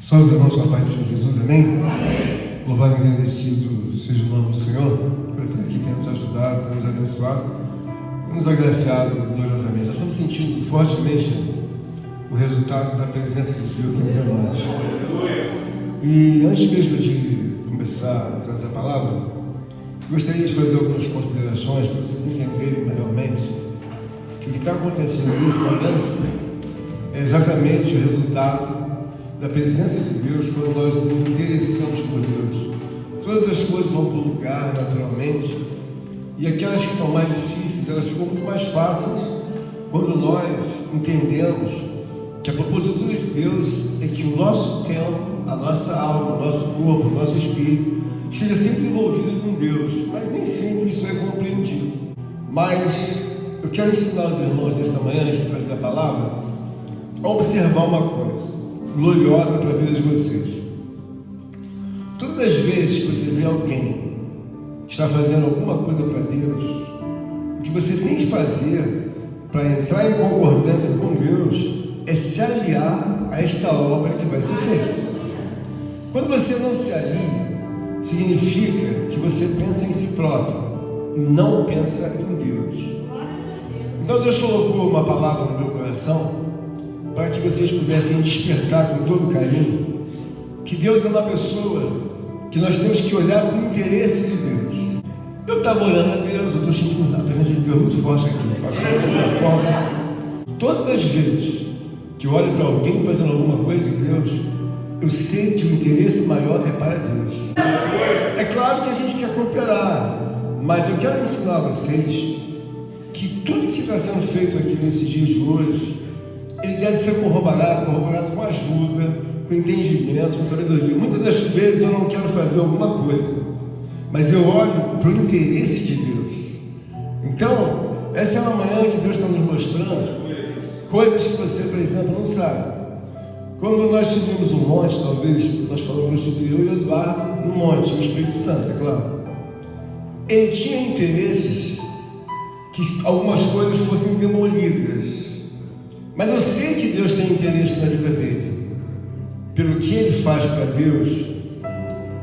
Só os irmãos com a paz do Senhor Jesus, amém? Amém. Louvado e agradecido seja o nome do Senhor por estar aqui, ter nos ajudado, ter nos abençoado e nos agraciado gloriosamente. Nós estamos sentindo fortemente o resultado da presença de Deus entre nós. E antes mesmo de começar a trazer a palavra, gostaria de fazer algumas considerações para vocês entenderem melhormente que o que está acontecendo nesse momento é exatamente o resultado da presença de Deus quando nós nos interessamos por Deus. Todas as coisas vão para o lugar naturalmente, e aquelas que estão mais difíceis, elas ficam muito mais fáceis quando nós entendemos que a propositura de Deus é que o nosso tempo, a nossa alma, o nosso corpo, o nosso espírito esteja sempre envolvido com Deus, mas nem sempre isso é compreendido. Mas eu quero ensinar os irmãos nesta manhã, antes de trazer a palavra, a observar uma coisa gloriosa para a vida de vocês. Todas as vezes que você vê alguém que está fazendo alguma coisa para Deus, o que você tem que fazer para entrar em concordância com Deus é se aliar a esta obra que vai ser feita. Quando você não se alia, significa que você pensa em si próprio e não pensa em Deus. Então Deus colocou uma palavra no meu coração para que vocês pudessem despertar com todo carinho que Deus é uma pessoa que nós temos que olhar com o interesse de Deus. Eu estava orando a Deus, eu estou sentindo a presença de Deus muito forte aqui, passou de uma forma. Todas as vezes que eu olho para alguém fazendo alguma coisa de Deus, eu sei que o interesse maior é para Deus. É claro que a gente quer cooperar, mas eu quero ensinar a vocês que tudo que está sendo feito aqui nesses dias de hoje, ele deve ser corroborado com ajuda, com entendimento, com sabedoria. Muitas das vezes eu não quero fazer alguma coisa, mas eu olho para o interesse de Deus. Então, essa é uma manhã que Deus está nos mostrando coisas que você, por exemplo, não sabe. Quando nós subimos um monte, talvez nós falamos sobre eu e o Eduardo no monte, no Espírito Santo, é claro. Ele tinha interesses que algumas coisas fossem demolidas. Mas eu sei que Deus tem interesse na vida dele, pelo que ele faz para Deus.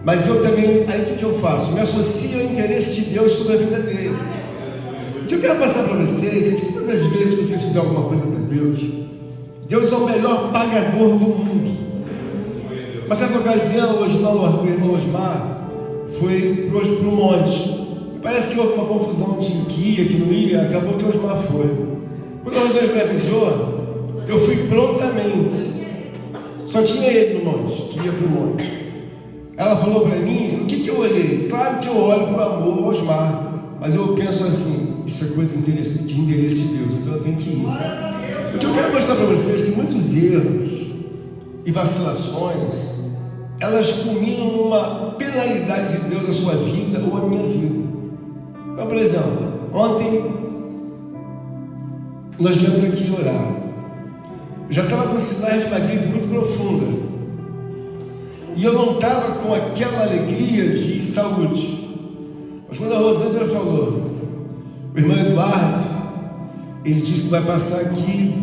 Mas eu também, aí o que eu faço? Me associo ao interesse de Deus sobre a vida dele. O que eu quero passar para vocês é que todas as vezes que você fizer alguma coisa para Deus, Deus é o melhor pagador do mundo. Mas essa ocasião, hoje não, o irmão Osmar foi para o monte. Parece que houve uma confusão de que ia, que não ia, acabou que o Osmar foi. Quando a Rosângela me avisou, eu fui prontamente. Só tinha ele no monte, que ia para o monte. Ela falou para mim, o que eu olhei? Claro que eu olho para o amor ao Osmar, mas eu penso assim, isso é coisa de interesse de Deus, então eu tenho que ir. O que eu quero mostrar para vocês é que muitos erros e vacilações, elas culminam numa penalidade de Deus à sua vida ou à minha vida. Então, por exemplo, ontem nós viemos aqui orar. Eu já estava com sinais de uma gripe muito profunda. E eu não estava com aquela alegria de saúde. Mas quando a Rosângela falou, o irmão Eduardo, ele disse que vai passar aqui.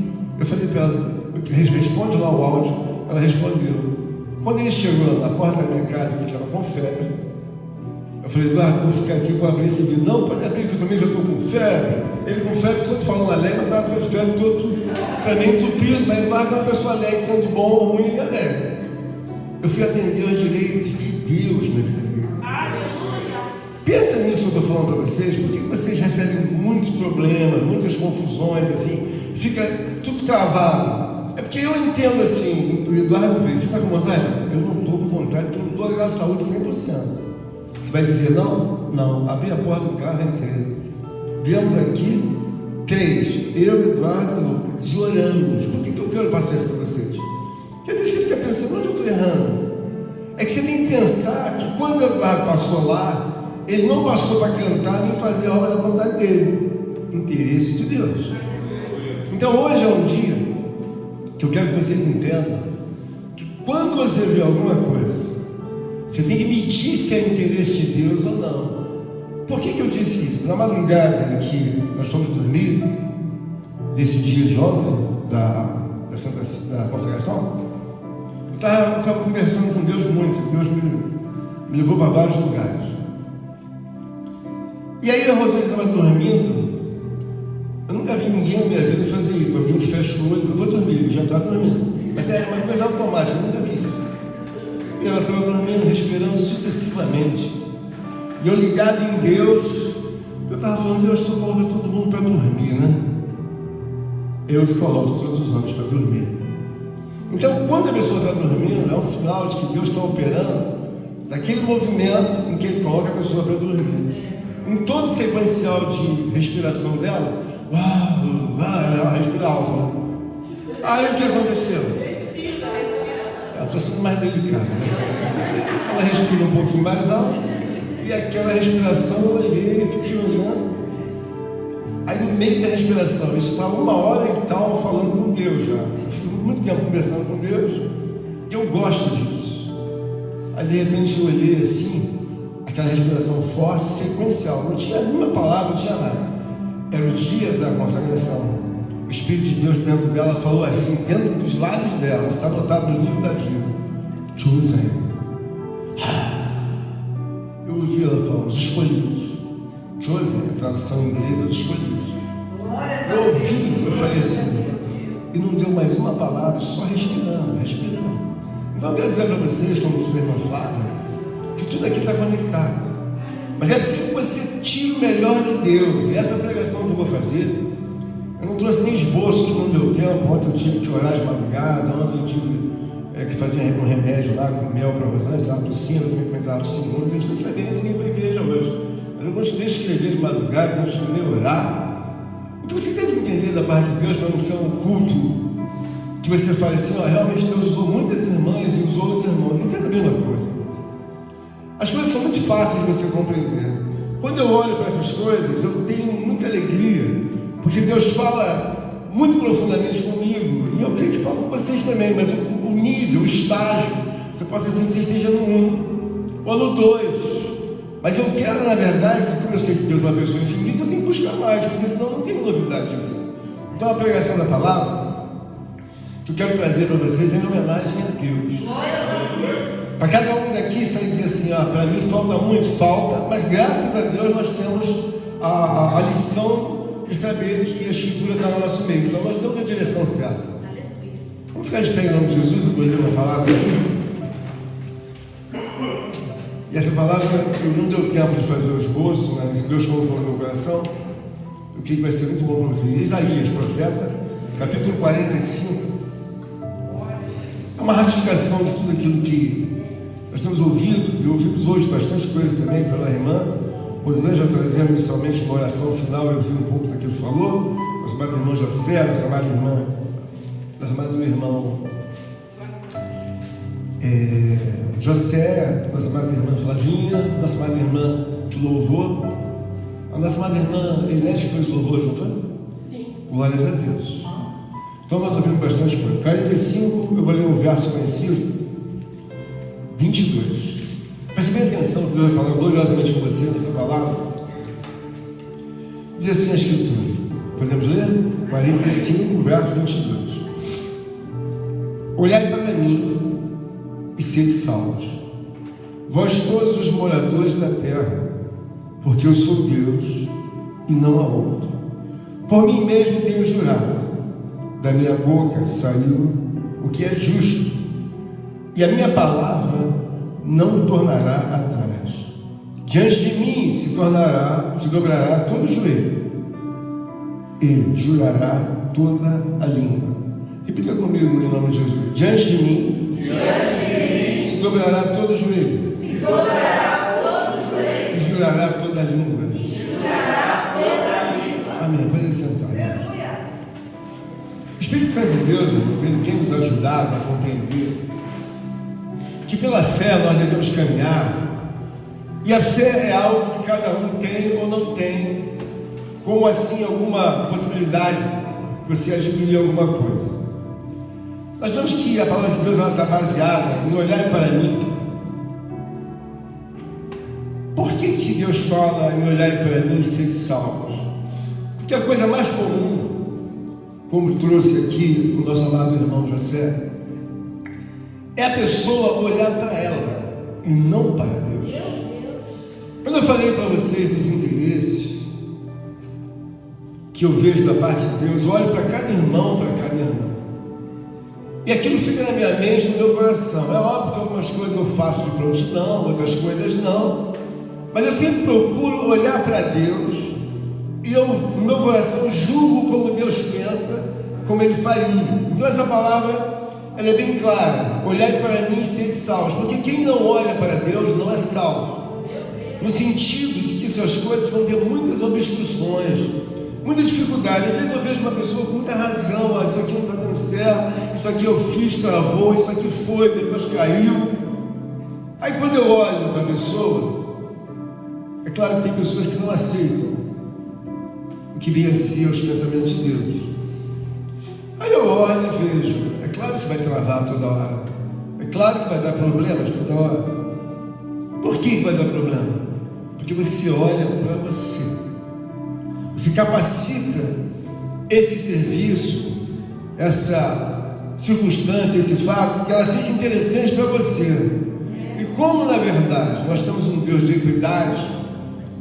Eu falei para ela, responde lá o áudio. Ela respondeu. Quando ele chegou na porta da minha casa, ele estava com febre. Eu falei, Eduardo, vou ficar aqui, vou abrir esse vídeo. Não, pode abrir, que eu também já estou com febre. Ele com febre, todo falando alegre, mas estava com febre, todo também entupido. Mas Eduardo é uma pessoa alegre, tanto bom ou ruim, ele é alegre. Eu fui atender aos direitos de Deus na vida dele. Pensa nisso que eu estou falando para vocês, porque vocês recebem muitos problemas, muitas confusões, assim, fica tudo travado. É porque eu entendo assim, o Eduardo vê, você está com vontade? Eu não estou com vontade, porque eu não estou com a saúde 100%. Você vai dizer não? Não. Abri a porta do carro e entrei. Viemos aqui, 3, eu, Eduardo e Lucas, e oramos. Por que eu quero passar isso para vocês? Porque às vezes você fica pensando, onde eu estou errando? É que você tem que pensar que quando o Eduardo passou lá, ele não passou para cantar nem fazer a obra da vontade dele. Interesse de Deus. Então hoje é um dia que eu quero que vocês entendam que quando você vê alguma coisa, você tem que medir se é interesse de Deus ou não. Por que eu disse isso? Na madrugada em que nós fomos dormir, nesse dia de ontem, da consagração, eu estava conversando com Deus muito. Deus me levou para vários lugares. E aí a Rosângela estava dormindo. Eu nunca vi ninguém na minha vida fazer isso. Alguém que fecha o olho, eu vou dormir, ele já está dormindo. Mas é uma coisa automática, eu nunca vi isso. E ela estava dormindo, respirando sucessivamente. E eu ligado em Deus, eu estava falando, Deus, estou colocando todo mundo para dormir, né? Eu que coloco todos os homens para dormir. Então, quando a pessoa está dormindo, é um sinal de que Deus está operando daquele movimento em que Ele coloca a pessoa para dormir. Em todo o sequencial de respiração dela, ela respira alto, né? Aí o que aconteceu? Eu estou sendo mais delicado, né? Ela respira um pouquinho mais alto. E aquela respiração, eu olhei, fiquei olhando. Aí no meio da respiração, isso está 1 hora e tal, falando com Deus já. Eu fico muito tempo conversando com Deus. E eu gosto disso. Aí de repente eu olhei assim, aquela respiração forte, sequencial. Não tinha nenhuma palavra, não tinha nada. Era o dia da consagração. O Espírito de Deus dentro dela falou assim, dentro dos lábios dela, está anotado no livro da vida. Chosen. Eu ouvi ela falar, os escolhidos. Chosen, a tradução em inglês é os escolhidos. Eu ouvi, eu falei assim, e não deu mais uma palavra, só respirando. Então eu quero dizer para vocês, como disse a irmã Flávia, que tudo aqui está conectado. Mas é preciso que você tire o melhor de Deus. E essa pregação que eu vou fazer, eu não trouxe nem esboço, que não deu tempo. Ontem eu tive que orar de madrugada, ontem eu tive que fazer um remédio lá com mel para a Rosângela, estava tossindo, eu também estava tossindo muito, a gente não sabia nem se vir para a igreja hoje. Mas eu continuei a escrever de madrugada, continuei a orar. Então você tem que entender da parte de Deus para não ser um culto que você fale assim, realmente Deus usou muitas irmãs e usou os irmãos. Entenda bem uma coisa. As coisas são muito fáceis de você compreender. Quando eu olho para essas coisas, eu tenho muita alegria, porque Deus fala muito profundamente comigo, e eu creio que fala com vocês também, mas o nível, o estágio, você pode ser assim que você esteja no 1 ou no 2, mas eu quero, na verdade, como eu sei que Deus é uma pessoa infinita, eu tenho que buscar mais, porque senão não tem novidade de vida. Então a pregação da palavra que eu quero trazer para vocês é em homenagem a Deus. Para cada um daqui sair e dizer assim, para mim falta muito, falta, mas graças a Deus nós temos a lição de saber que a Escritura está no nosso meio. Então nós temos a direção certa. Vamos ficar de pé em nome de Jesus, eu vou ler uma palavra aqui. E essa palavra, eu não deu tempo de fazer o esboço, mas Deus colocou no meu coração. Eu creio que vai ser muito bom para vocês. Isaías, profeta, capítulo 45. É uma ratificação de tudo aquilo que nós temos ouvido, e ouvimos hoje bastante coisas também pela irmã Rosângela, trazendo inicialmente uma oração final. Eu vi um pouco daquilo que falou, nossa amada irmã José, nossa amada irmã, nosso amado irmão José, nossa amada irmã Flavinha, nossa amada irmã de louvor, a nossa amada irmã Inês, que foi os louvores, não foi? Sim. Glórias a Deus. Então nós ouvimos bastante coisa. 45, eu vou ler um verso conhecido, 22. Preste bem atenção, que Deus vai falar gloriosamente com você nessa palavra. Diz assim a Escritura. Podemos ler? 45, verso 22. Olhai para mim e sede salvos, vós todos os moradores da terra, porque eu sou Deus e não há outro. Por mim mesmo tenho jurado, da minha boca saiu o que é justo, e a minha palavra não tornará atrás. Diante de mim se dobrará todo o joelho, e jurará toda a língua. Repita comigo em nome de Jesus. Diante de mim se dobrará todo o joelho, e jurará toda a língua. Amém. Pode sentar. O Espírito Santo de Deus, irmãos, ele tem nos ajudado a compreender que pela fé nós devemos caminhar, e a fé é algo que cada um tem ou não tem, como assim alguma possibilidade de você adquirir alguma coisa. Nós vemos que a palavra de Deus está baseada em olhar para mim. Por que Deus fala em olhar para mim e ser salvos? Porque a coisa mais comum, como trouxe aqui o nosso amado irmão José, é a pessoa olhar para ela e não para Deus. Quando eu falei para vocês dos interesses que eu vejo da parte de Deus, eu olho para cada irmão, para cada irmã, e aquilo fica na minha mente, no meu coração. É óbvio que algumas coisas eu faço de prontidão, outras coisas não, mas eu sempre procuro olhar para Deus e eu, no meu coração, julgo como Deus pensa, como Ele faria. Então essa palavra, ela é bem clara: olhai para mim e sede salvos, porque quem não olha para Deus não é salvo, no sentido de que suas coisas vão ter muitas obstruções, muita dificuldade. Às vezes eu vejo uma pessoa com muita razão: isso aqui não está dando certo, isso aqui eu fiz, travou, isso aqui foi, depois caiu. Aí quando eu olho para a pessoa, é claro que tem pessoas que não aceitam o que vem a ser os pensamentos de Deus. Aí eu olho e vejo, é claro que vai travar toda hora, é claro que vai dar problemas toda hora. Por que vai dar problema? Porque você olha para você, você capacita esse serviço, essa circunstância, esse fato, que ela seja interessante para você. E como na verdade nós temos um Deus de equidade,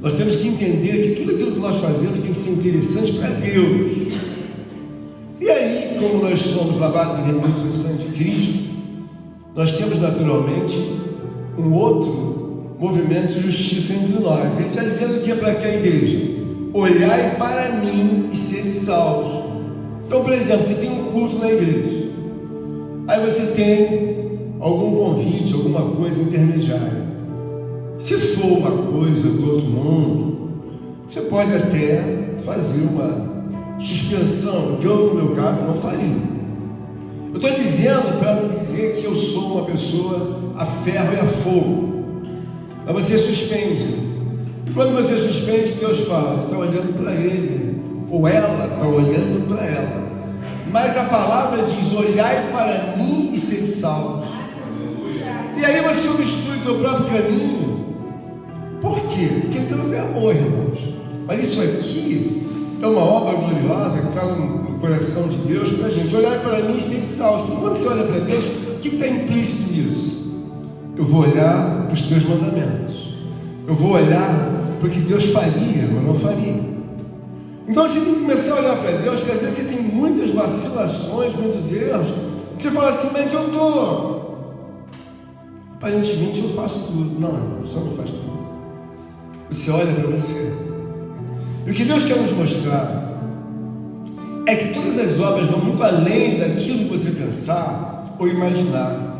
nós temos que entender que tudo aquilo que nós fazemos tem que ser interessante para Deus. E aí, como nós somos lavados e remidos no sangue de Cristo, nós temos naturalmente um outro movimento de justiça entre nós. Ele está dizendo que é para que a igreja: olhai para mim e sede salvos. Então, por exemplo, você tem um culto na igreja, aí você tem algum convite, alguma coisa intermediária. Se for uma coisa do outro mundo, você pode até fazer uma suspensão, que eu, no meu caso, não faria. Eu estou dizendo para não dizer que eu sou uma pessoa a ferro e a fogo, mas você suspende. E quando você suspende, Deus fala: está olhando para ele, ou ela está olhando para ela. Mas a palavra diz: olhai para mim e sede salvos. E aí você substitui o teu próprio caminho. Por quê? Porque Deus é amor, irmãos. Mas isso aqui é uma obra gloriosa que está no coração de Deus para a gente. Olhar para mim e sede salvos. Porque quando você olha para Deus, o que está implícito nisso? Eu vou olhar para os teus mandamentos. Eu vou olhar para o que Deus faria, mas não faria. Então você tem que começar a olhar para Deus, porque às vezes você tem muitas vacilações, muitos erros. Você fala assim: mas eu estou... aparentemente eu faço tudo. Não, só não faz tudo. Você olha para você. E o que Deus quer nos mostrar é que todas as obras vão muito além daquilo que você pensar ou imaginar.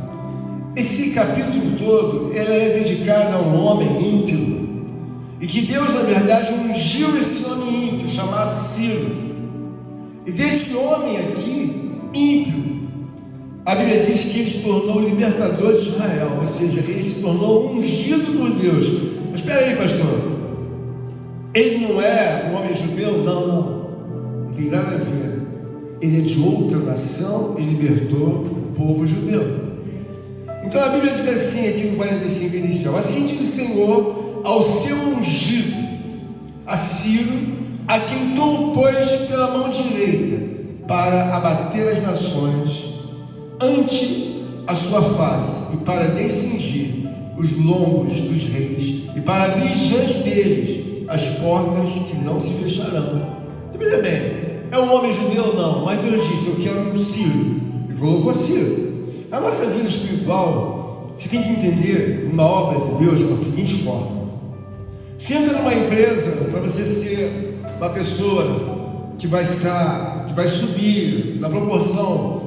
Esse capítulo todo, ele é dedicado a um homem ímpio, e que Deus, na verdade, ungiu esse homem ímpio, chamado Ciro. E desse homem aqui, ímpio, a Bíblia diz que ele se tornou o libertador de Israel, ou seja, ele se tornou ungido por Deus. Mas espera aí, pastor, ele não é um homem judeu? Não tem nada a ver. Ele é de outra nação e libertou o povo judeu. Então a Bíblia diz assim aqui no 45 inicial: assim diz o Senhor ao seu ungido, a Ciro, a quem tu pôs pela mão direita, para abater as nações ante a sua face, e para descingir os lombos dos reis, e para abrir diante deles as portas que não se fecharão. Então, veja bem, é um homem judeu? Não, mas Deus disse: eu quero um Ciro, e colocou Ciro. A nossa vida espiritual, você tem que entender uma obra de Deus da seguinte forma: você entra numa empresa para você ser uma pessoa que vai subir na proporção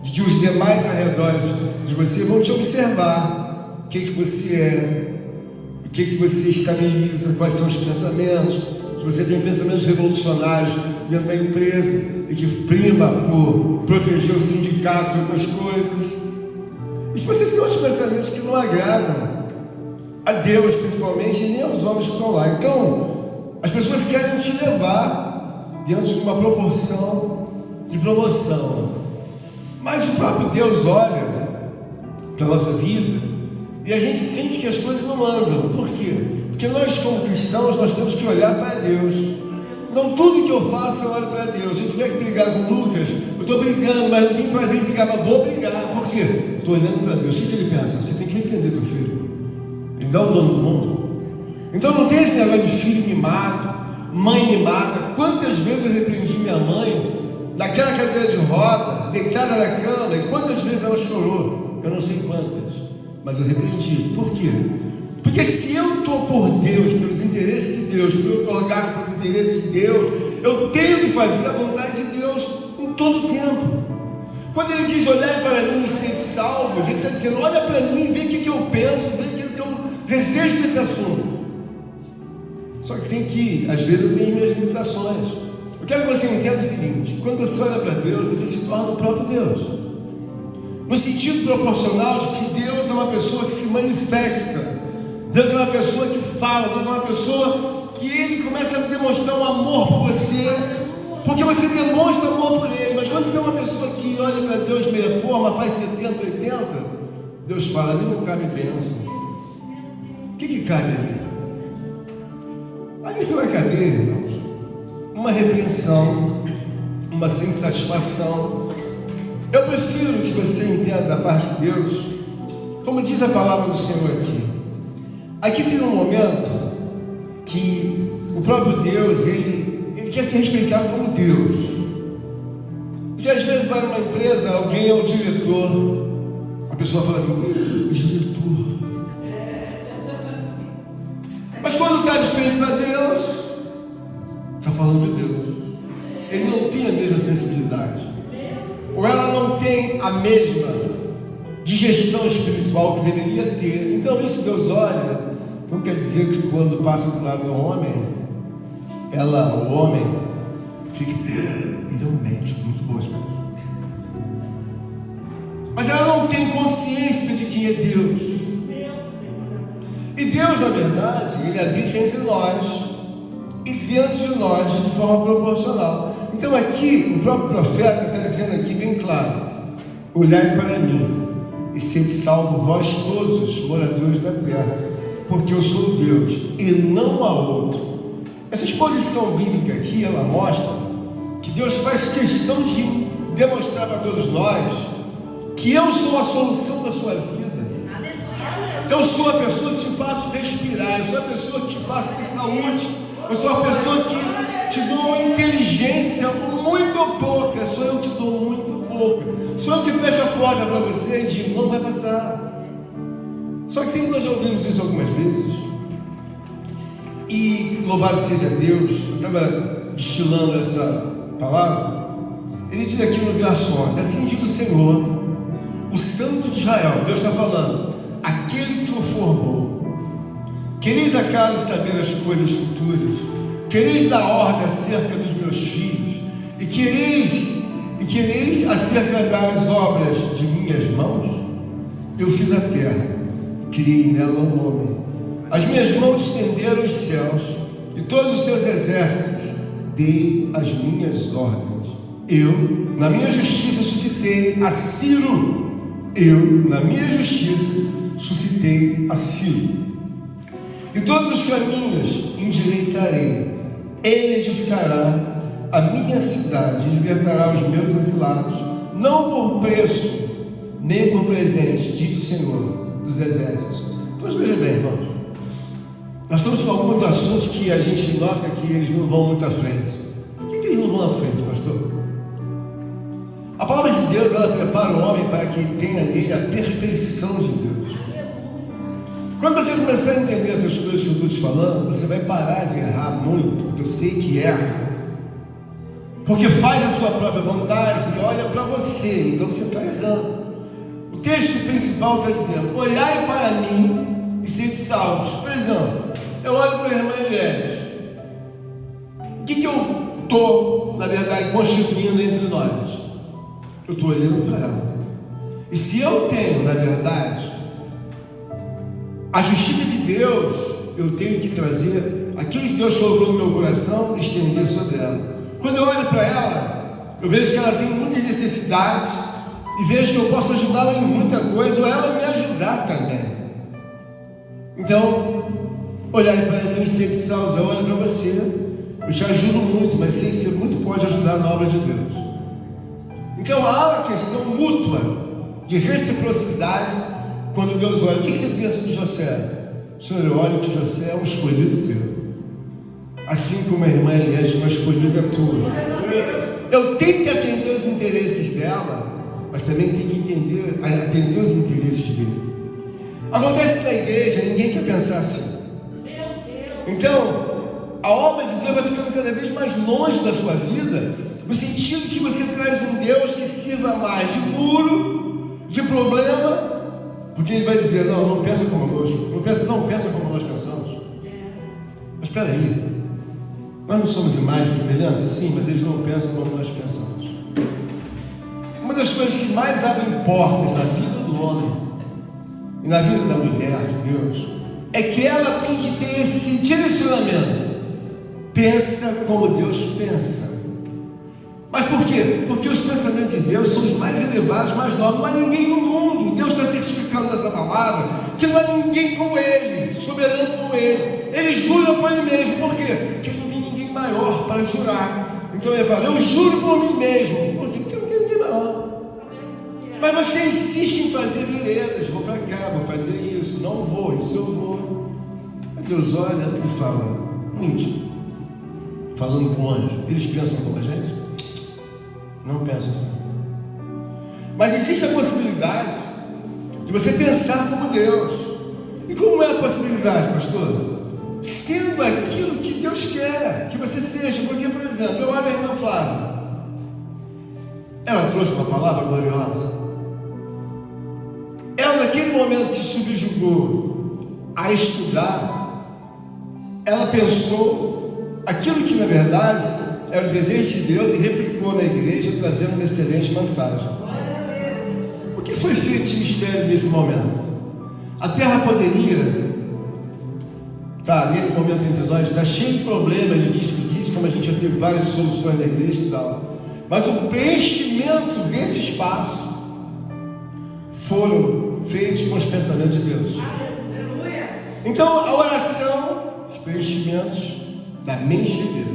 de que os demais arredores de você vão te observar. O que você é, o que você estabiliza, quais são os pensamentos. Se você tem pensamentos revolucionários dentro da empresa e que prima por proteger o sindicato e outras coisas, e se você tem outros pensamentos que não agradam a Deus principalmente, e nem aos homens que estão lá, então as pessoas querem te levar dentro de uma proporção de promoção, mas o próprio Deus olha para a nossa vida e a gente sente que as coisas não andam. Por quê? Porque nós, como cristãos, nós temos que olhar para Deus. Então tudo que eu faço eu olho para Deus. Se eu tiver que brigar com o Lucas, eu estou brigando, mas não tenho prazer em brigar, mas vou brigar. Por por quê? Estou olhando para Deus. O que ele pensa? Você tem que repreender teu filho. Ele não é o dono do mundo. Então não tem esse negócio de filho mimado, mãe mimada. Quantas vezes eu repreendi minha mãe naquela cadeira de roda, deitada na cama, e quantas vezes ela chorou? Eu não sei quantas, mas eu repreendi. Por quê? Porque se eu estou por Deus, pelos interesses de Deus, fui otorgado pelos interesses de Deus, eu tenho que fazer a vontade de Deus em todo o tempo. Quando ele diz olhar para mim e ser salvos, ele está dizendo, olha para mim e vê o que eu penso, vê o que eu desejo desse assunto. Só que tem que, às vezes eu tenho minhas limitações. Eu quero que você entenda o seguinte: quando você olha para Deus, você se torna o próprio Deus, no sentido proporcional de que Deus é uma pessoa que se manifesta, Deus é uma pessoa que fala, Deus é uma pessoa que Ele começa a demonstrar um amor por você, porque você demonstra amor por Ele. Mas quando você é uma pessoa que olha para Deus meia forma, faz 70, 80, Deus fala, ali não cabe bênção. O que cabe ali? Ali você vai caber, irmãos, uma repreensão, uma insatisfação. Eu prefiro que você entenda da parte de Deus, como diz a palavra do Senhor aqui. Aqui tem um momento que o próprio Deus, ele quer ser respeitado como Deus. Você às vezes vai numa empresa, alguém é o diretor, a pessoa fala assim, diretor. Mas quando está de frente para Deus, está falando de Deus. Ele não tem a mesma sensibilidade, ou ela não tem a mesma digestão espiritual que deveria ter. Então isso Deus olha. Então quer dizer que quando passa do lado do homem, o homem fica, ele é um médico muito bom, esse médico. Mas ela não tem consciência de quem é Deus. E Deus, na verdade, Ele habita entre nós e dentro de nós de forma proporcional. Então aqui, o próprio profeta está dizendo aqui bem claro, olhai para mim e sede salvo vós todos os moradores da terra, porque eu sou Deus e não há outro. Essa exposição bíblica aqui, ela mostra que Deus faz questão de demonstrar para todos nós que eu sou a solução da sua vida. Eu sou a pessoa que te faço respirar, eu sou a pessoa que te faço ter saúde, eu sou a pessoa que te dou inteligência, muito ou pouca, sou eu que dou muito pouca, sou eu que fecho a porta para você e digo, não vai passar. Só que nós já ouvimos isso algumas vezes, e louvado seja Deus, eu estava destilando essa palavra, ele diz aqui no verso 11, assim diz o Senhor, o Santo de Israel, Deus está falando, aquele que o formou. Quereis acaso saber as coisas futuras? Quereis dar ordem acerca dos meus filhos? E quereis acerca das obras de minhas mãos? Eu fiz a terra e criei nela um homem. As minhas mãos estenderam os céus e todos os seus exércitos dei as minhas ordens. Eu, na minha justiça, suscitei a Ciro. Eu, na minha justiça, suscitei a Ciro. E todos os caminhos endireitarei. Ele edificará a minha cidade e libertará os meus exilados, não por preço, nem por presente, diz o Senhor dos exércitos. Então veja bem, irmãos, nós estamos com alguns assuntos que a gente nota que eles não vão muito à frente. Por que eles não vão à frente, pastor? A palavra de Deus, ela prepara o homem para que tenha nele a perfeição de Deus. Quando você começar a entender essas coisas que eu estou te falando, você vai parar de errar muito, porque eu sei que erra, porque faz a sua própria vontade e olha para você, então você está errando. O texto principal está dizendo, olhai para mim e sede salvos. Por exemplo, eu olho para a irmã Eliette, o que eu estou, na verdade, constituindo entre nós? Eu estou olhando para ela. E se eu tenho, na verdade, a justiça de Deus, eu tenho que trazer aquilo que Deus colocou no meu coração e estender sobre ela. Quando eu olho para ela, eu vejo que ela tem muitas necessidades e vejo que eu posso ajudá-la em muita coisa, ou ela me ajudar também. Então, olhar para mim e ser de salvo, eu olho para você, eu te ajudo muito, mas sem ser muito pode ajudar na obra de Deus. Então há uma questão mútua, de reciprocidade quando Deus olha. O que você pensa de José? Senhor, eu olho que José é um escolhido teu, assim como a irmã Eliette é uma escolhida tua. Eu tenho que atender os interesses dela, mas também tenho que atender os interesses dele. Acontece que na igreja ninguém quer pensar assim. Então, a obra de Deus vai ficando cada vez mais longe da sua vida, no sentido que você traz um Deus que sirva mais de muro, de problema, porque Ele vai dizer, não pensa como nós, não pensa como nós pensamos. Mas espera aí, nós não somos imagens e semelhanças? Sim, mas eles não pensam como nós pensamos. Uma das coisas que mais abrem portas na vida do homem e na vida da mulher de Deus é que ela tem que ter esse direcionamento. Pensa como Deus pensa. Mas por quê? Porque os pensamentos de Deus são os mais elevados, mais nobres. Não há ninguém no mundo, Deus está certificando nessa palavra, que não há ninguém como Ele, soberano como Ele. Ele jura por Ele mesmo. Por quê? Porque não tem ninguém maior para jurar. Então Ele fala, eu juro por mim mesmo. Por quê? Porque não tem ninguém maior. Mas você insiste em fazer veredas, vou para cá, vou fazer isso, não vou, isso eu vou. Aí Deus olha e fala, íntimo, falando com anjo, eles pensam como a gente? Não pensam assim. Mas existe a possibilidade de você pensar como Deus. E como é a possibilidade, pastor? Sendo aquilo que Deus quer que você seja. Porque, por exemplo, eu olho a irmã Flávia, ela trouxe uma palavra gloriosa. Ela, naquele momento que subjugou a estudar, ela pensou aquilo que na verdade era o desejo de Deus e replicou na igreja, trazendo uma excelente mensagem. O que foi feito de mistério nesse momento? A terra poderia, nesse momento entre nós, está cheio de problemas, de disse, como a gente já teve várias soluções na igreja e tal, mas o preenchimento desse espaço foram feitos com os pensamentos de Deus. Então a oração, os preenchimentos da mente de Deus.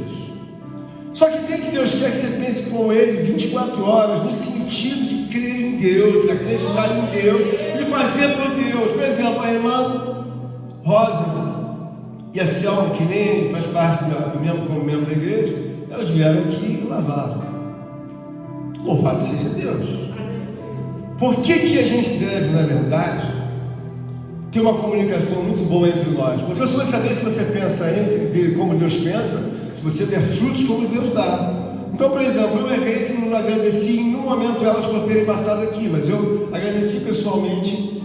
Só que tem que Deus quer que você pense com Ele 24 horas, no sentido de crer em Deus, de acreditar em Deus, de fazer por Deus. Por exemplo, a irmã Rosa e a Selma, que nem faz parte do mesmo como membro da igreja, elas vieram aqui e lavaram. Louvado seja Deus. Por que a gente deve, na verdade, ter uma comunicação muito boa entre nós? Porque eu só vou saber se você pensa como Deus pensa, se você der frutos como Deus dá. Então, por exemplo, eu errei que não agradeci em nenhum momento elas por terem passado aqui, mas eu agradeci pessoalmente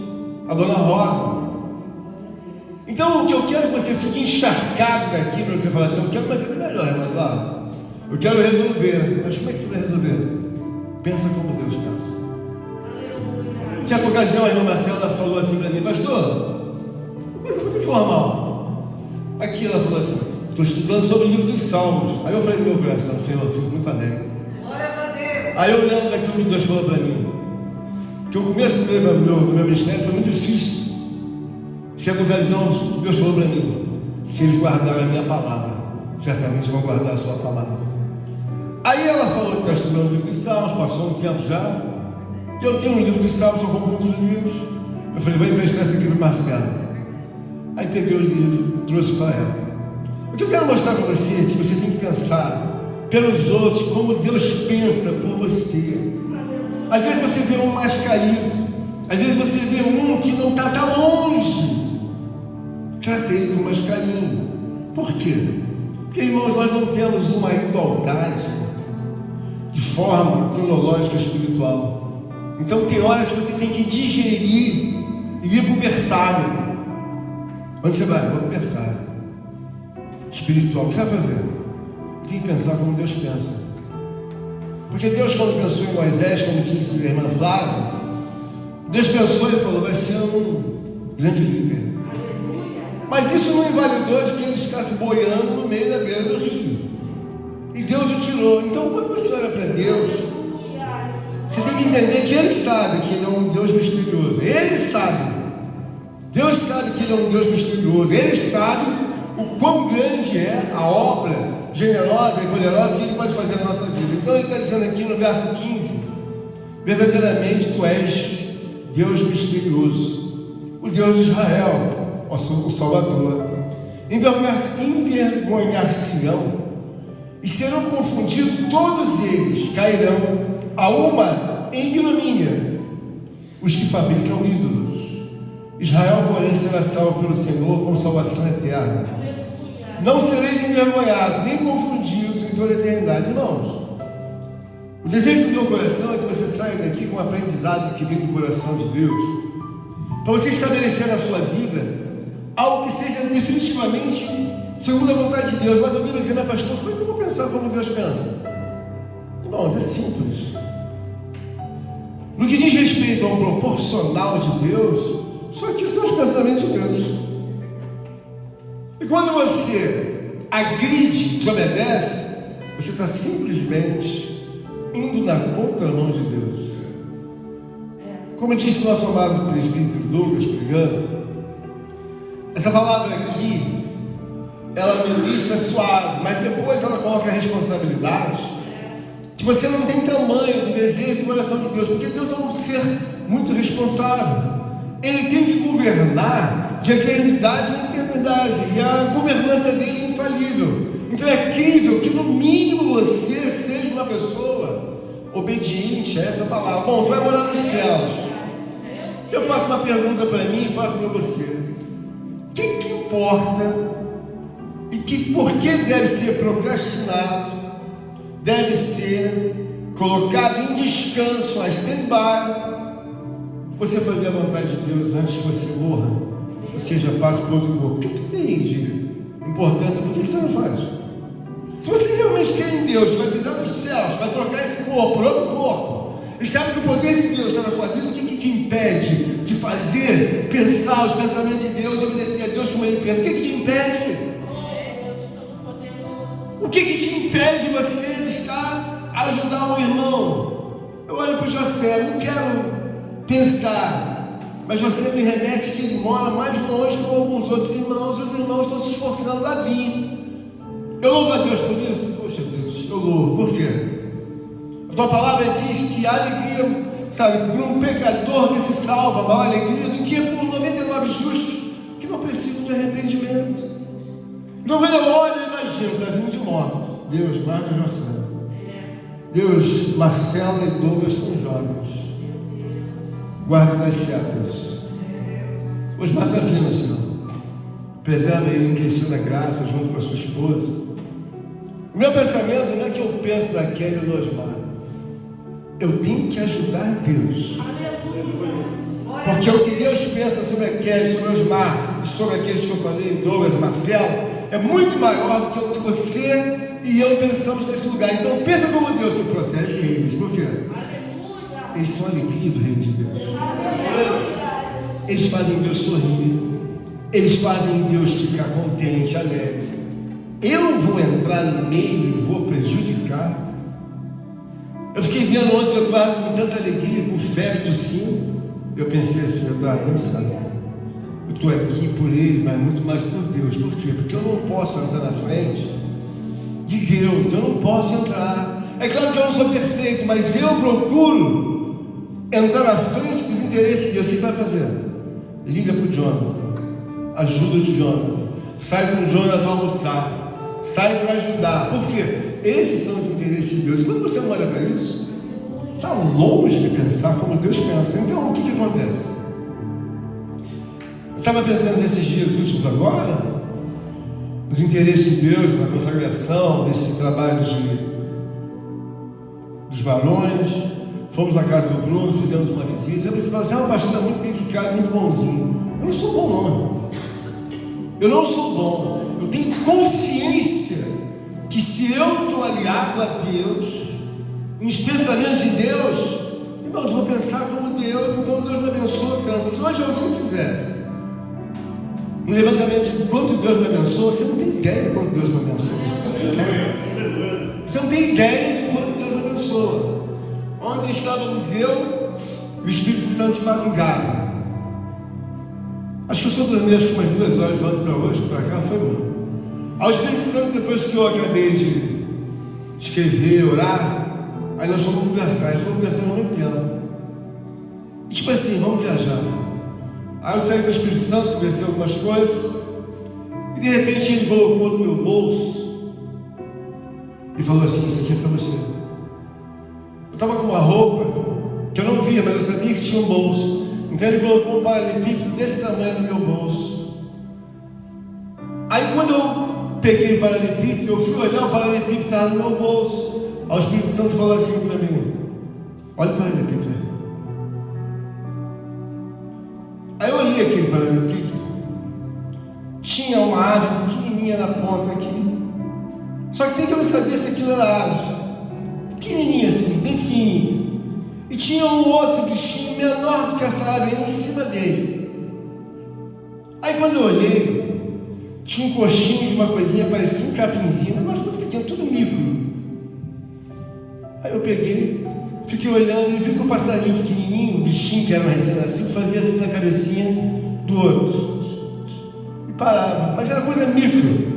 a dona Rosa. Então, o que eu quero é que você fique encharcado daqui, para você falar assim, eu quero uma vida melhor, irmão. Eu quero resolver. Mas como é que você vai resolver? Pensa como Deus pensa. Certa ocasião, a irmã Marcela falou assim para mim, pastor, uma coisa muito informal. Aqui ela falou assim, estou estudando sobre o livro dos Salmos. Aí eu falei no meu coração, Senhor, eu fico muito alegre. Aí eu lembro daquilo que Deus falou para mim, que o começo do meu ministério foi muito difícil. Certa ocasião, Deus falou para mim, se eles guardarem a minha palavra, certamente vão guardar a sua palavra. Aí ela falou que está estudando o livro dos Salmos, passou um tempo já. Eu tenho um livro dos Salmos, eu compro muitos livros. Eu falei, vou emprestar esse aqui para Marcelo. Aí peguei o livro, trouxe para ela. O que eu quero mostrar para você é que você tem que pensar pelos outros, como Deus pensa por você. Às vezes você vê um mais caído, às vezes você vê um que não está longe. Trate ele com mais carinho. Por quê? Porque, irmãos, nós não temos uma igualdade de forma cronológica espiritual. Então tem horas que você tem que digerir e ir para o berçário. Onde você vai? Vou para o berçário espiritual. O que você vai fazer? Tem que pensar como Deus pensa. Porque Deus, quando pensou em Moisés, como disse a irmã Flávia, Deus pensou e falou, vai ser um grande líder. Mas isso não invalidou de que ele ficasse boiando no meio da beira do rio. E Deus o tirou. Então, quando você olha para Deus, você tem que entender que Ele sabe que Ele é um Deus misterioso. Ele sabe. Deus sabe que Ele é um Deus misterioso. Ele sabe o quão grande é a obra generosa e poderosa que Ele pode fazer na nossa vida. Então Ele está dizendo aqui no verso 15, verdadeiramente Tu és Deus misterioso, o Deus de Israel, o Salvador. Envergonhar-se-ão e serão confundidos, todos eles cairão a uma ignomínia, os que fabricam ídolos. Israel, porém, será salvo pelo Senhor com salvação eterna. Não sereis envergonhados, nem confundidos em toda a eternidade. Irmãos, o desejo do meu coração é que você saia daqui com um aprendizado que vem do coração de Deus, para você estabelecer na sua vida algo que seja definitivamente segundo a vontade de Deus. Mas alguém vai dizer: mas pastor, como é que eu vou pensar como Deus pensa? Irmãos, é simples. No que diz respeito ao proporcional de Deus, só que são os pensamentos de Deus. E quando você agride, desobedece, você está simplesmente indo na contramão de Deus. Como disse nosso amado presbítero Douglas pregando, essa palavra aqui, ela no início é suave, mas depois ela coloca a responsabilidade que você não tem tamanho do desejo do coração de Deus, porque Deus é um ser muito responsável. Ele tem que governar de eternidade em eternidade, e a governança dele é infalível. Então é crível que no mínimo você seja uma pessoa obediente a essa palavra. Bom, você vai morar nos céus. Eu faço uma pergunta para mim e faço para você: o que importa e por que deve ser procrastinado, deve ser colocado em descanso, a stand-by, você fazer a vontade de Deus antes que você morra, ou seja, passe para outro corpo? O que tem de importância? Por que você não faz? Se você realmente crê em Deus, vai pisar nos céus, vai trocar esse corpo por outro corpo, e sabe que o poder de Deus está na sua vida, o que te impede de fazer, pensar os pensamentos de Deus, obedecer a Deus como Ele pensa? O que te impede? O que te impede de você de estar a ajudar um irmão? Eu olho para o José, não quero pensar, mas José me remete que ele mora mais longe que alguns outros irmãos, e os irmãos estão se esforçando a vir. Eu louvo a Deus por isso. Poxa Deus, eu louvo. Por quê? A tua palavra diz que a alegria, sabe, para um pecador que se salva, maior alegria do que por 99 justos que não precisam de arrependimento. Então quando eu olho, eu imagino, está vindo de moto. Deus, guarda José. Deus, Marcelo e Douglas são jovens. Guarda das setas. Osmar está vindo, Senhor. Preserva ele em crescer na graça junto com a sua esposa. O meu pensamento não é que eu penso da Kelly ou do Osmar. Eu tenho que ajudar Deus. Porque o que Deus pensa sobre a Kelly, sobre o Osmar e sobre aqueles que eu falei, Douglas e Marcelo, é muito maior do que o que você e eu pensamos nesse lugar. Então pensa como Deus se protege eles. Por quê? Eles são a alegria do reino de Deus. Eles fazem Deus sorrir. Eles fazem Deus ficar contente, alegre. Eu vou entrar no meio e vou prejudicar? Eu fiquei vendo ontem o Eduardo com tanta alegria, com febre, tossindo. Eu pensei assim: Eduardo, não sabe, eu estou aqui por ele, mas muito mais por Deus. Por quê? Porque eu não posso entrar na frente de Deus. Eu não posso entrar. É claro que eu não sou perfeito, mas eu procuro entrar na frente dos interesses de Deus. O que você vai fazer? Liga para o Jonathan, ajuda o Jonathan, sai com o Jonathan almoçar, sai para ajudar. Por quê? Esses são os interesses de Deus. E quando você não olha para isso, está longe de pensar como Deus pensa. Então o que acontece? Eu estava pensando nesses dias últimos agora, nos interesses de Deus, na consagração, nesse trabalho dos varões. Fomos na casa do Bruno, fizemos uma visita. Aí você fala assim: pastor é muito dedicado, muito bonzinho. Eu não sou bom, não, irmão. Eu não sou bom. Eu tenho consciência que se eu estou aliado a Deus, nos pensamentos de Deus, irmãos, eu vou pensar como Deus. Então Deus me abençoa tanto. Se hoje alguém fizesse um levantamento de quanto Deus me abençoa, você não tem ideia de quanto Deus me abençoa. Você não tem ideia de quanto Deus me abençoa. Ontem estávamos eu e o Espírito Santo de madrugada. Acho que eu só dormi acho que umas 2 horas de ontem para hoje, para cá, foi bom. Ao Espírito Santo, depois que eu acabei de escrever, orar, aí nós fomos conversar. A gente foi conversando muito tempo. E tipo assim, vamos viajar. Aí eu saí com o Espírito Santo, conversei algumas coisas, e de repente ele colocou no meu bolso e falou assim: isso aqui é para você. Eu estava com uma roupa que eu não via, mas eu sabia que tinha um bolso. Então ele colocou um paralelepípedo desse tamanho no meu bolso. Aí quando eu peguei o paralelepípedo, eu fui olhar, o paralelepípedo estava no meu bolso. Aí o Espírito Santo falou assim para mim: olha o paralelepípedo. Aí eu olhei aquele paralelepípedo, tinha uma árvore pequenininha na ponta aqui. Só que tem que eu não sabia se aquilo era árvore, pequenininha assim, bem pequenininha. E tinha um outro bichinho menor do que essa árvore em cima dele. Aí quando eu olhei, tinha um coxinho de uma coisinha, parecia um capinzinho, um negócio muito pequeno, tudo micro. Aí eu peguei, fiquei olhando e vi que o passarinho pequenininho, o bichinho que era um recém-nascido, fazia assim na cabecinha do outro. E parava, mas era coisa micro.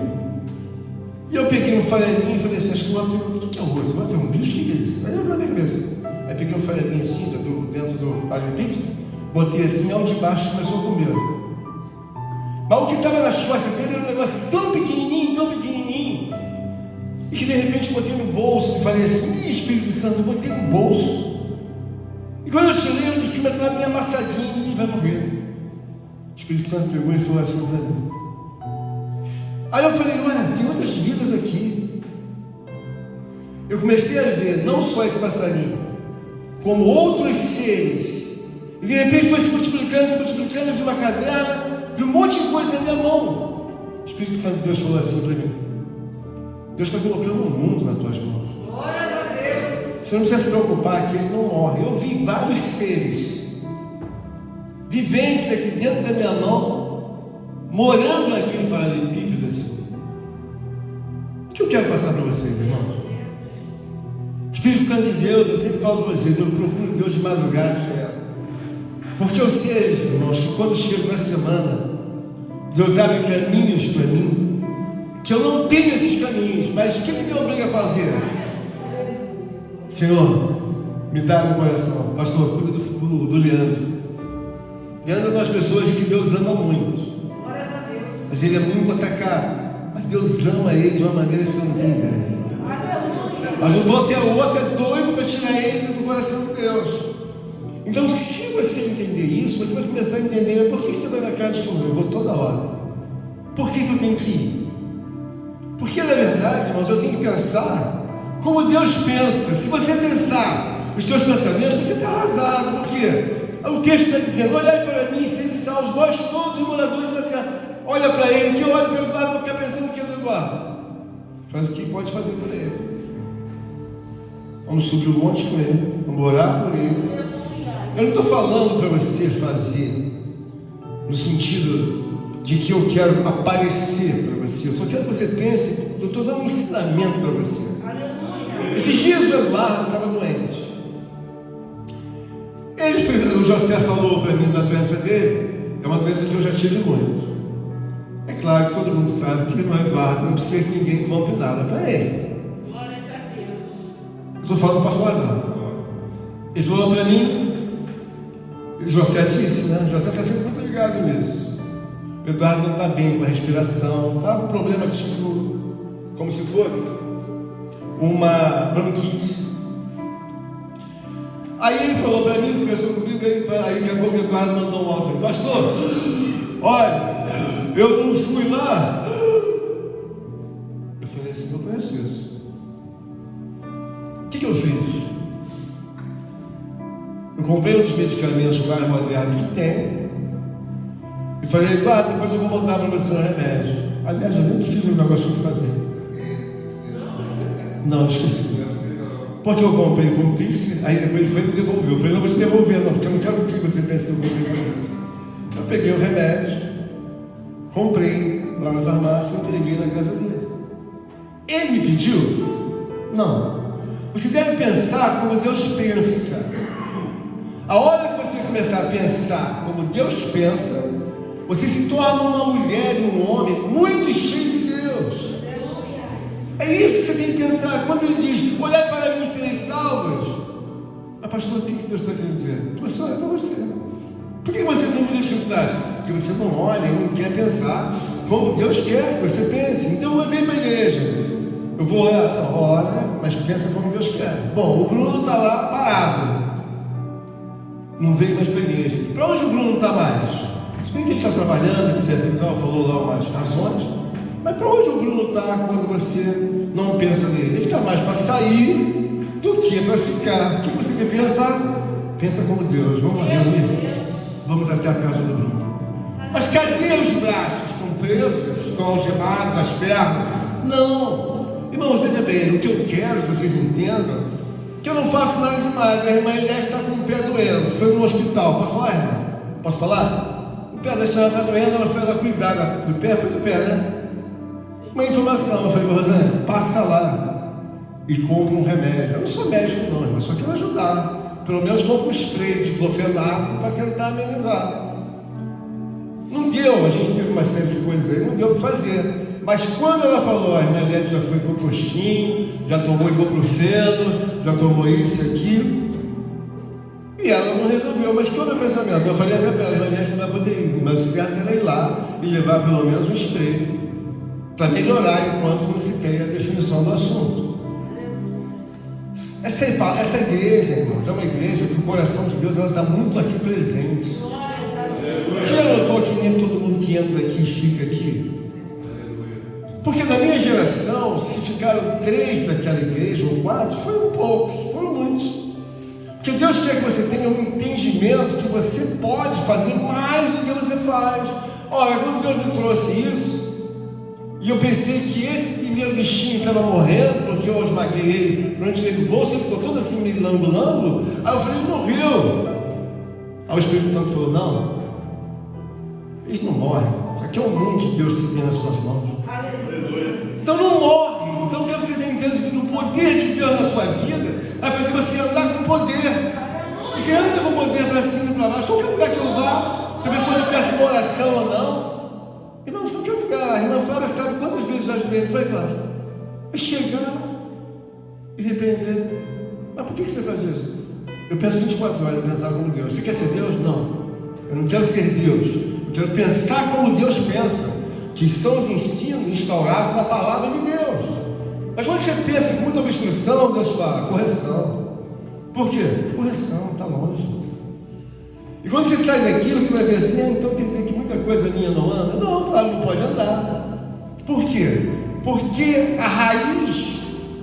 E eu peguei um farelinho e falei assim: acho que o outro, o que é o outro? O outro é um bicho? O que é isso? Aí eu na minha cabeça. Aí peguei um farelinho assim, dentro do paralelepípedo, botei assim, ao de baixo começou a comer. Mas o que estava nas costas dele era um negócio tão pequenininho, e que de repente eu botei no bolso e falei assim: Espírito Santo, eu botei no bolso. E quando eu tirei, eu de cima estava meio amassadinho e vai morrer. O Espírito Santo pegou e falou assim para mim. Aí eu falei: ué, tem outras vidas aqui. Eu comecei a ver não só esse passarinho, como outros seres. E de repente foi se multiplicando, eu vi uma caverna, vi um monte de coisa na minha mão. O Espírito Santo de Deus falou assim para mim: Deus está colocando um mundo nas tuas mãos. Glória a Deus. Você não precisa se preocupar que ele não morre. Eu vi vários seres viventes aqui dentro da minha mão, morando naquele paralelepípedo assim. O que eu quero passar para vocês, irmãos? Espírito Santo de Deus, eu sempre falo para vocês, eu procuro Deus de madrugada direto. Porque eu sei, irmãos, que quando chego na semana, Deus abre caminhos para mim, que eu não tenho esses caminhos, mas o que me obriga a fazer? Senhor, me dá no coração. Pastor, cuida do Leandro. Leandro é uma das pessoas que Deus ama muito, mas ele é muito atacado. Mas Deus ama ele de uma maneira que você não tem ideia. Ajudou até o outro, é doido para tirar ele do coração de Deus. Então, se você entender isso, você vai começar a entender: por que você vai na casa de fulano? Eu vou toda hora. Por que eu tenho que ir? Porque, na verdade, irmãos, eu tenho que pensar como Deus pensa. Se você pensar os teus pensamentos, você está arrasado. Por quê? O texto está dizendo: olhai para mim, sede salvos, vós todos os moradores da terra. Olha para ele, que eu olho para o Eduardo, vou ficar pensando que é do Eduardo. Faz o que pode fazer por ele. Vamos subir o monte com ele, vamos orar por ele. Eu não estou falando para você fazer no sentido de que eu quero aparecer para você. Eu só quero que você pense. Eu estou dando um ensinamento para você. Esses dias o Eduardo estava doente. O José falou para mim da doença dele. É uma doença que eu já tive muito. É claro que todo mundo sabe que o Eduardo não precisa que ninguém compre nada para ele. Eu estou falando para fora. Ele falou para mim, o José disse, né? O José está sempre muito ligado nisso. O Eduardo não está bem com a respiração, está com um problema tipo, como se fosse uma bronquite. Aí ele falou para mim, conversou comigo, aí daqui a pouco o Eduardo mandou um áudio: pastor, olha, eu não fui lá. Eu falei assim: eu conheço isso. O que eu fiz? Eu comprei um dos medicamentos mais modernos que tem e falei: Eduardo, depois eu vou mandar para você um remédio. Aliás, eu nem fiz o negócio de fazer. Não, esqueci. Porque eu comprei com o Pix, aí depois ele foi me devolver. Eu falei: não vou te devolver não, porque eu não quero que você pense que eu comprei para você. Eu peguei o remédio, comprei lá na farmácia e entreguei na casa dele. Ele me pediu? Não. Você deve pensar como Deus pensa. A hora que você começar a pensar como Deus pensa, você se torna uma mulher e um homem muito cheio de Deus. É isso que você tem que pensar. Quando ele diz: olhai para mim e sereis salvos, Mas pastor, o que Deus está querendo dizer? Que você olha para você. Por que você tem muita dificuldade? Porque você não olha e não quer pensar como Deus quer que você pense. Então eu venho para a igreja. Eu vou orar, ora, mas pensa como Deus quer. Bom, o Bruno está lá parado. Não veio mais para a igreja. Para onde o Bruno está mais? Se bem que ele está trabalhando, etc. Então falou lá umas razões. Mas para onde o Bruno está quando você não pensa nele? Ele está mais para sair do que para ficar. O que você quer pensar? Pensa como Deus. Vamos lá reunir. Vamos até a casa do Bruno. Mas cadê os braços? Estão presos? Estão algemados? As pernas? Não. Irmãos, veja bem, o que eu quero que vocês entendam, que eu não faço nada demais. A irmã Eliette está com o pé doendo, foi no hospital. Posso falar, irmã? Posso falar? O pé da senhora está doendo, ela foi lá cuidar do pé, foi do pé, né? Uma informação, eu falei para Rosângela, passa lá e compra um remédio. Eu não sou médico não, irmã, só quero ajudar. Pelo menos compra um spray de diclofenaco para tentar amenizar. Não deu, a gente teve uma série de coisas aí, não deu para fazer. Mas quando ela falou, a irmã Eliette já foi para o postinho, já tomou ibuprofeno, já tomou isso e aquilo, e ela não resolveu. Mas qual é o meu pensamento? Eu falei até para ela, a irmã Eliette não vai poder ir, mas o certo era ir lá e levar pelo menos um spray para melhorar enquanto não se tem a definição do assunto. Essa igreja, irmãos, é uma igreja que o coração de Deus está muito aqui presente. Você já notou que nem todo mundo que entra aqui fica aqui? Porque na minha geração, se ficaram 3 daquela igreja, ou 4, foram poucos, foram muitos. Porque Deus quer que você tenha um entendimento que você pode fazer mais do que você faz. Olha, quando Deus me trouxe isso, e eu pensei que esse primeiro bichinho estava morrendo, porque eu esmaguei ele, quando eu tirei do bolso, ele ficou todo assim, meio lambo-lambo. Aí eu falei, ele morreu. Aí o Espírito Santo falou, não, eles não morrem. Isso aqui é o mundo de Deus que tem nas suas mãos. Então não morre. Então eu quero que você tenha entendimento que o poder de Deus na sua vida vai fazer você andar com poder. Você anda com poder para cima e para baixo. Qualquer lugar que eu vá, se a pessoa me peça uma oração ou não, irmãos, qualquer lugar, a irmã Flávia sabe quantas vezes já ajudei, vai Flávia, é chegar e repreender. Mas por que você faz isso? Eu penso 24 horas e pensar como Deus. Você quer ser Deus? Não. Eu não quero ser Deus. Eu quero pensar como Deus pensa, que são os ensinos instaurados na palavra de Deus. Mas quando você pensa com muita obstrução, Deus fala, correção. Por quê? Correção, está longe. E quando você sai daqui, você vai ver assim, então quer dizer que muita coisa minha não anda? Não, claro, não pode andar. Por quê? Porque a raiz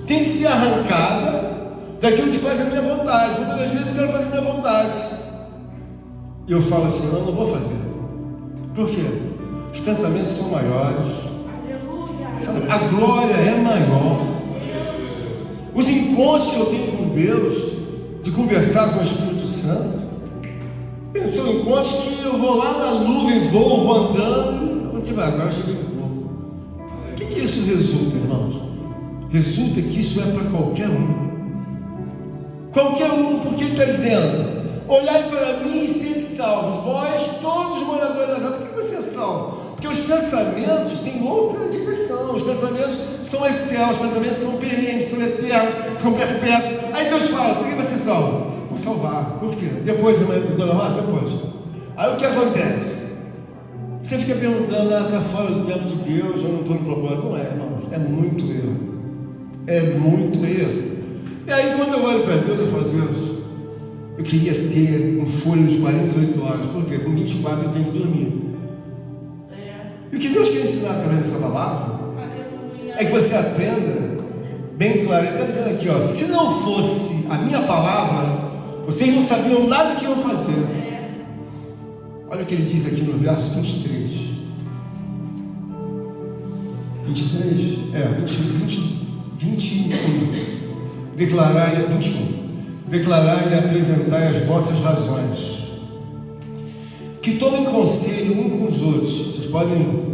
tem que ser arrancada daquilo que faz a minha vontade. Muitas das vezes eu quero fazer a minha vontade. E eu falo assim, não vou fazer. Por quê? Os pensamentos são maiores. Sabe? A glória é maior. Os encontros que eu tenho com Deus, de conversar com o Espírito Santo, são encontros que eu vou lá na nuvem, vou andando. Onde você vai? Agora eu cheguei no corpo. O que isso resulta, irmãos? Resulta que isso é para qualquer um. Qualquer um, porque ele está dizendo, olhai para mim e sede salvos, vós todos moradores da terra. Por que você é salvo? Porque os pensamentos têm outra direção. Os pensamentos são os céus, os pensamentos são perenes, são eternos, são perpétuos. Aí Deus fala, por que você é salvo? Por salvar. Por quê? Depois, Dona Rosa, depois. Aí o que acontece? Você fica perguntando, está fora do tempo de Deus, eu não estou no propósito. Não é, irmãos, é muito erro. É muito erro. E aí quando eu olho para Deus, eu falo, Deus, eu queria ter um fôlego de 48 horas. Por quê? Com 24 eu tenho que dormir. E o que Deus quer ensinar através dessa palavra é que você aprenda bem claro. Ele está dizendo aqui, ó, se não fosse a minha palavra, vocês não sabiam nada que iam fazer. Olha o que ele diz aqui no verso 23. 21. Declarai, 21. Declarai e apresentai as vossas razões. Que tomem conselho um com os outros. Vocês podem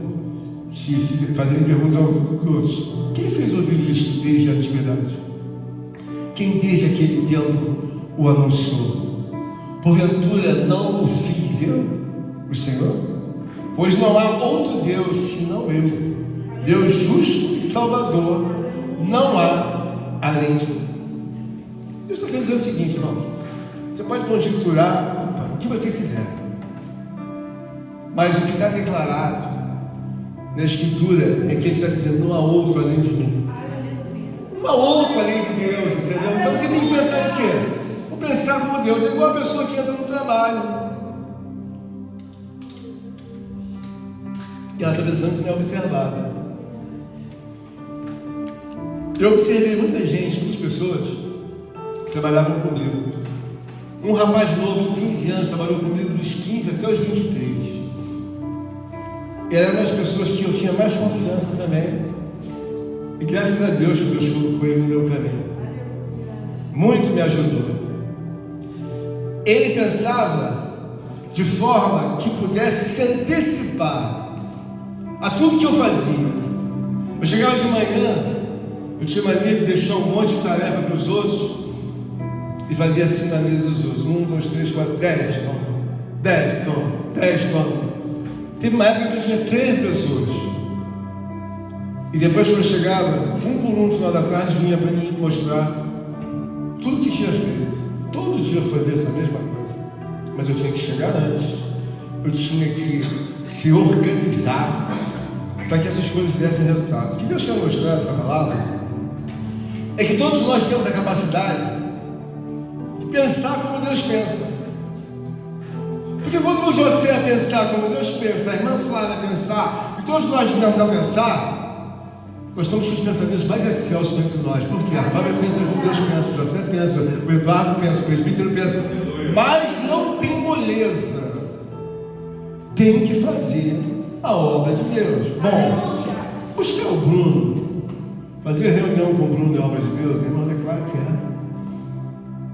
se fazerem perguntas aos outros. Quem fez ouvir isto desde a antiguidade? Quem desde aquele tempo o anunciou? Porventura não o fiz eu, o Senhor? Pois não há outro Deus senão eu, Deus justo e salvador, não há além de mim. Deus está querendo dizer o seguinte, irmão, Você pode conjecturar o que você quiser, mas o que está declarado na Escritura é que Ele está dizendo: não há outro além de mim, não há outro além de Deus, entendeu? Então você tem que pensar em quê? Vou pensar como Deus. É igual a pessoa que entra no trabalho e ela está pensando que não é observada. Eu observei muita gente, muitas pessoas que trabalhavam comigo. Um rapaz novo de 15 anos trabalhou comigo dos 15 até os 23. Ele era uma das pessoas que eu tinha mais confiança também. E graças a Deus que Deus colocou ele no meu caminho. Muito me ajudou. Ele pensava de forma que pudesse se antecipar a tudo que eu fazia. Eu chegava de manhã, eu tinha mania de deixar um monte de tarefa para os outros e fazia assim na mesa dos outros: 1, 2, 3, 4, 10, toma, 10, toma, 10, toma. Teve uma época que eu tinha 13 pessoas, e depois, quando eu chegava, um por um no final da tarde, vinha para mim mostrar tudo que tinha feito. Todo dia eu fazia essa mesma coisa, mas eu tinha que chegar antes, eu tinha que se organizar para que essas coisas dessem resultado. O que Deus quer mostrar nessa palavra é que todos nós temos a capacidade de pensar como Deus pensa. Porque quando o José pensar como Deus pensa, a irmã Flávia pensar, e todos nós viemos a pensar, nós estamos com os pensamentos mais excelsos entre nós. Porque a Flávia pensa como Deus pensa, o José pensa, o Eduardo pensa, o presbítero pensa, mas não tem moleza. Tem que fazer a obra de Deus. Bom, buscar o Bruno, fazer reunião com o Bruno é obra de Deus, irmãos, é claro que é.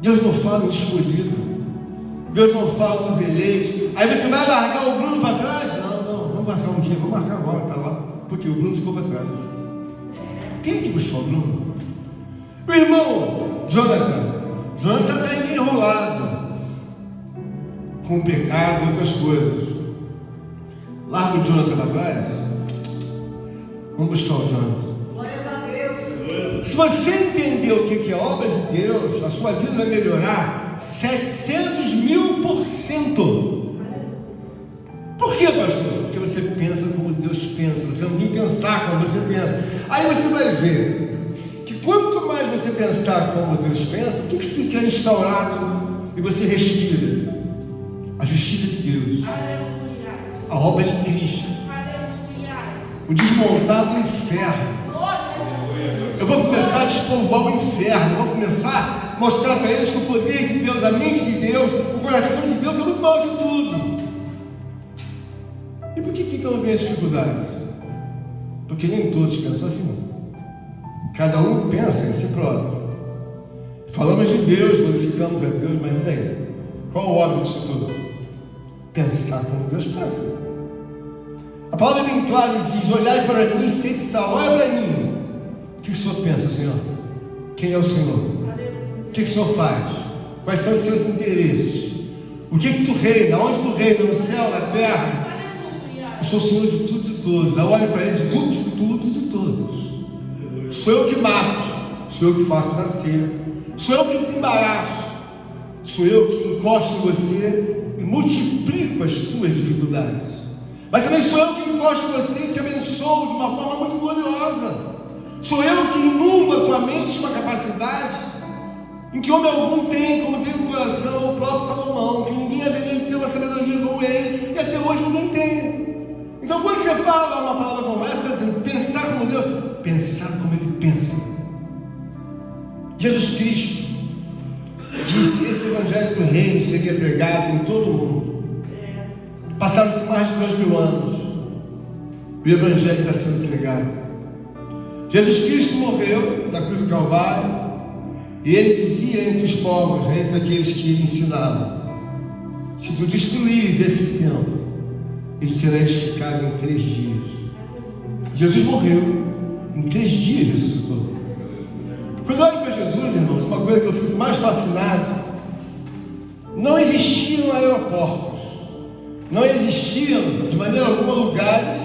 Deus não fala nos escolhidos, Deus não fala nos eleitos. Aí você vai largar o Bruno para trás? Não, vamos marcar um dia, vamos marcar agora para lá, porque o Bruno ficou para trás. Tem que buscar o Bruno. O irmão Jonathan está enrolado com o pecado e outras coisas. Larga o Jonathan para trás. Vamos buscar o Jonathan. Glórias a Deus. Se você entender o que é a obra de Deus, a sua vida vai melhorar 700.000%. Por quê, pastor? Porque você pensa como Deus pensa. Você não tem que pensar como você pensa. Aí você vai ver que quanto mais você pensar como Deus pensa, o que fica instaurado e você respira? A justiça de Deus. A obra de Cristo. O desmontar do inferno. Eu vou começar a despovoar o inferno. Eu vou começar a mostrar para eles que o poder de Deus, a mente de Deus, o coração de Deus é muito maior que tudo. E por que então vem as dificuldades? Porque nem todos pensam assim. Cada um pensa em si próprio. Falamos de Deus, glorificamos a Deus, mas e daí? Qual o óbvio disso tudo? Pensar como Deus pensa. A palavra é bem clara e diz: olhai para mim e sede salvo. Olha para mim. O que o Senhor pensa, Senhor? Quem é o Senhor? O que o Senhor faz? Quais são os seus interesses? O que tu reina? Onde tu reina? No céu, na terra? Eu sou o Senhor de tudo e de todos. Eu olho para Ele de tudo e de todos. Sou eu que mato, sou eu que faço nascer, sou eu que desembaraço, sou eu que encosto em você e multiplico as tuas dificuldades. Mas também sou eu que encosto em você e te abençoo de uma forma muito gloriosa. Sou eu que inundo a tua mente uma capacidade em que homem algum tem, como tem no coração o próprio Salomão, que ninguém haveria ele ter uma sabedoria como ele, e até hoje ninguém tem. Então, quando você fala uma palavra como essa, está dizendo pensar como Deus, pensar como Ele pensa. Jesus Cristo disse: esse evangelho do reino seria pregado em todo o mundo. Passaram-se mais de 2000 anos, o evangelho está sendo pregado. Jesus Cristo morreu na cruz do Calvário, e Ele dizia entre os povos, entre aqueles que Ele ensinava: se tu destruires esse templo, ele será esticado em 3 dias. Jesus morreu, em 3 dias ressuscitou. Quando eu olho para Jesus, irmãos, uma coisa que eu fico mais fascinado: não existiam aeroportos, não existiam de maneira alguma lugares,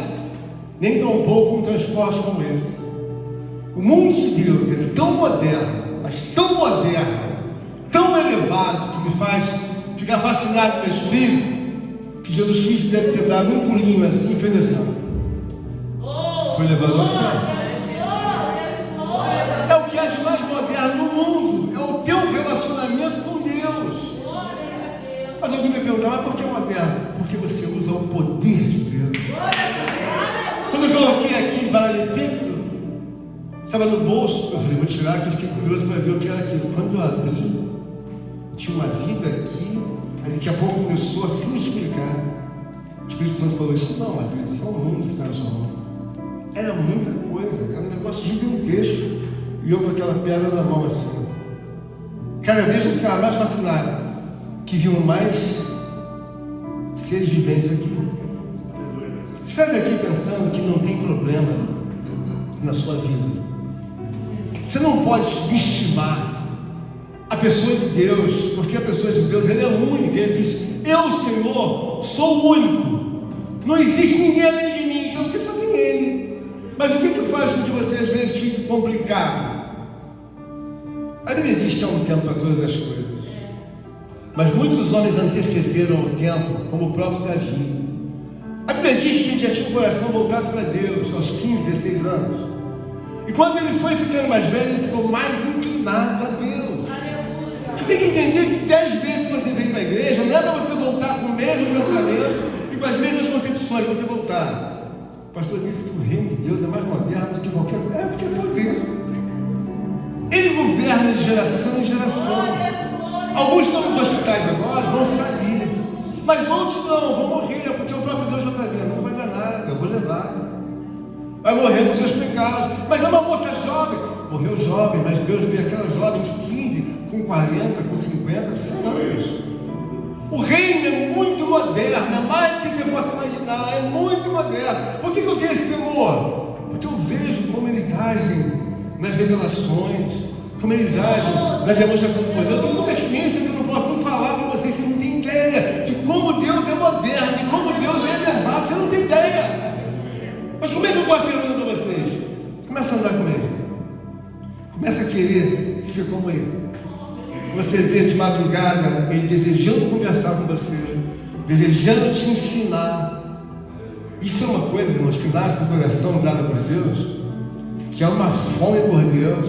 nem tampouco um transporte como esse. O mundo de Deus é tão moderno, mas tão moderno, tão elevado que me faz ficar fascinado pelo Espírito, que Jesus Cristo deve ter dado um pulinho assim e fez assim, foi levado ao céu. É o que há de mais moderno no mundo, é o teu relacionamento com Deus. Mas alguém vai perguntar, mas por que é moderno? Porque você usa o poder de Deus. Quando eu coloquei aqui paralelepípedo, estava no bolso, eu falei, vou tirar, que eu fiquei curioso para ver o que era aquilo. Quando eu abri, tinha uma vida aqui, aí daqui a pouco começou a se multiplicar. O Espírito Santo falou, isso não, minha filha, isso é um mundo que está na sua mão. Era muita coisa, era um negócio gigantesco. E eu com aquela pedra na mão assim. Cada vez eu ficava mais fascinado, que viam mais seres viventes aqui. Sai daqui pensando que não tem problema na sua vida. Você não pode subestimar a pessoa de Deus, porque a pessoa de Deus, ela é única. Ele diz, eu, Senhor, sou o único, não existe ninguém além de mim, então você só tem Ele. Mas o que faz com que você às vezes fique complicado? A Bíblia diz que há um tempo para todas as coisas, mas muitos homens antecederam o tempo, como o próprio Davi. A Bíblia diz que ele já tinha o coração voltado para Deus aos 15, 16 anos. E quando ele foi ficando mais velho, ele ficou mais inclinado a Deus. Você tem que entender que 10 vezes que você vem para a igreja, não é para você voltar com o mesmo pensamento e com as mesmas concepções, você voltar. O pastor disse que o reino de Deus é mais moderno do que qualquer coisa. É porque é poder. Ele governa de geração em geração. Alguns estão nos hospitais agora, vão sair. Mas outros não, vão morrer, porque o próprio Deus já está vendo. Não vai dar nada, eu vou levar. Vai morrer dos seus pecados. Mas é uma moça jovem. Morreu jovem, mas Deus vê aquela jovem de 15, com 40, com 50, 100 anos. O reino é muito moderno, é mais do que você possa imaginar, é muito moderno. Por que eu tenho esse temor? Porque eu vejo como eles agem nas revelações, como eles agem na demonstração do poder. Eu tenho muita ciência que eu não posso nem falar para vocês, você não tem ideia de como Deus é moderno, de como Deus é elevado, você não tem ideia. Mas como é que eu estou afirmando para vocês? Começa a andar com Ele, começa a querer ser como Ele. Você vê de madrugada Ele desejando conversar com você, desejando te ensinar. Isso é uma coisa, irmãos, que nasce do coração dado por Deus, que é uma fome por Deus.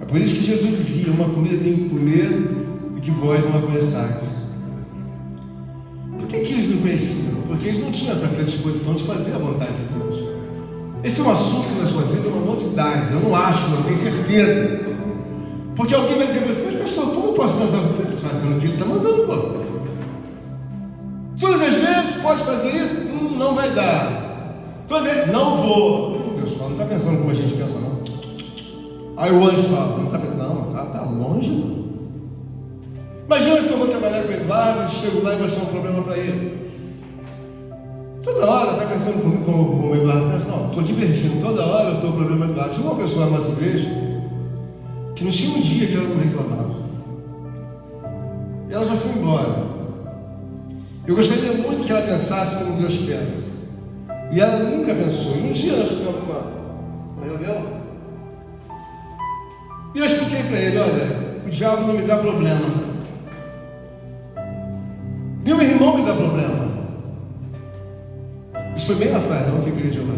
É por isso que Jesus dizia, uma comida tem que comer e que vós não a conheçais. Por que eles não conheciam? Porque eles não tinham essa predisposição de fazer a vontade de Deus. Esse é um assunto que na sua vida é uma novidade. Eu não acho, não tenho certeza. Porque alguém vai dizer para você, mas pastor, como eu posso pensar fazendo o que ele está mandando? Pô? Todas as vezes pode fazer isso? Não vai dar. Todas as vezes, não vou. Deus fala, não está pensando como a gente pensa, não. Aí o anjo fala, não está pensando, não, está longe, não. Imagina se eu vou trabalhar com o Eduardo, chego lá e vai ser um problema para ele. Toda hora está pensando como o Eduardo pensa, não, estou divergindo, toda hora eu estou com problema com o Eduardo. Tinha uma pessoa na nossa igreja que não tinha um dia que ela não reclamava. E ela já foi embora. Eu gostaria muito que ela pensasse como Deus pensa. E ela nunca pensou. E um dia nós ficamos com uma reunião. E eu expliquei para ele, olha, o diabo não me dá problema. Nem o meu irmão me dá problema. Isso foi bem lá atrás, não foi igreja lá.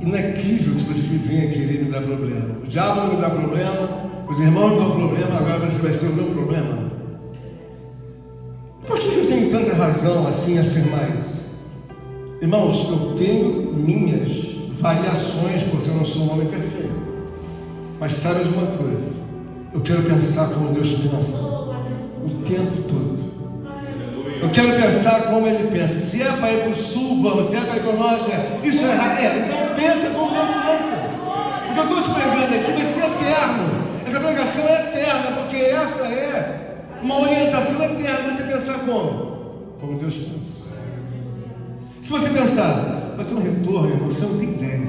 E não é crível que você venha querer me dar problema. O diabo não me dá problema, os irmãos me dão problema, agora você vai ser o meu problema. Por que eu tenho tanta razão assim a afirmar isso? Irmãos, eu tenho minhas variações, porque eu não sou um homem perfeito. Mas sabe de uma coisa, eu quero pensar como Deus pensa o tempo todo. Eu quero pensar como Ele pensa. Se é para ir para o sul, vamos. Se é para ir para o norte, isso é errado. Então pensa como Deus pensa. Porque eu estou te pregando aqui, vai ser eterno. Essa pregação é eterna, porque essa é uma orientação eterna. Você pensar como? Como Deus pensa. Se você pensar, vai ter um retorno, irmão, você não tem ideia.